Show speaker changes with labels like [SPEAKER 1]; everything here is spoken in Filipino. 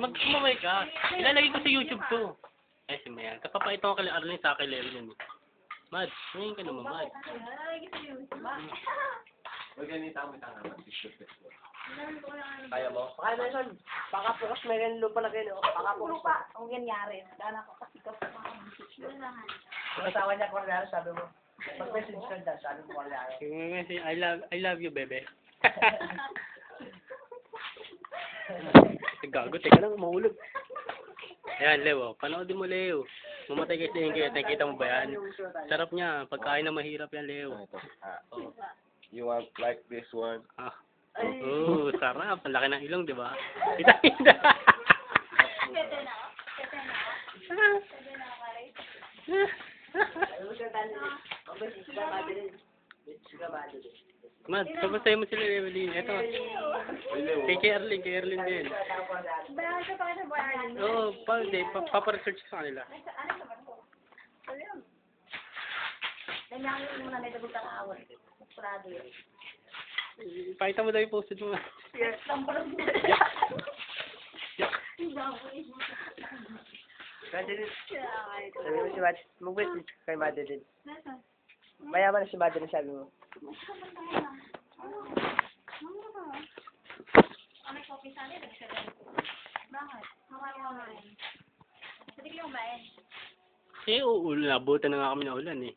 [SPEAKER 1] Mag-kumamay ka. Ilalagay ko sa YouTube to. Eh, si Mayan. Kapapait ako kay Arlene sa akin level yun. Mad, ngayon ka naman, Mad.
[SPEAKER 2] Maganita mo tanga mag-tissue. Kaya mo?
[SPEAKER 3] Kaya na yun. Baka pukas may ganun lupa na gano'n. Baka pukas
[SPEAKER 4] Lupa, kung ganyan. Gana ko kasi ka
[SPEAKER 3] Ang asawa niya Cornero, sabi mo. Mag-message ka dyan, sabi mo Cornero.
[SPEAKER 1] I love you, bebe. Gago, teka lang, mahulog. Ayan, Leo. Panoodin mo, Leo. Mamatay kayo sa ingay. Nakikita mo ba yan? Sarap niya. Pagkain na mahirap yan, Leo. Oh.
[SPEAKER 2] You want like this one?
[SPEAKER 1] Ah. Oh, sarap. Ang laki ng ilong, di ba? Kita.
[SPEAKER 4] Kete na.
[SPEAKER 1] Mad, kamusta mo sila, Evelyn? Ito. Kay Erlyn din.
[SPEAKER 4] Bayan ka pa kayo sa bayan.
[SPEAKER 1] Oo, paparesearch sa kanila.
[SPEAKER 4] Ano yun? Nangyari mo na nito butang awal. Prado yun.
[SPEAKER 1] Pakita mo daw yung posted mo.
[SPEAKER 4] Yes.
[SPEAKER 3] Madeline. Sabi mo si Madeline. Mag-message kay Madeline. Mayaman na si Madeline, sabi mo.
[SPEAKER 4] Ano ko pisa nila? Bakit? Makain. Sige yung bayan.
[SPEAKER 1] Eh, uulan. Nabutan na nga kami na ulan eh.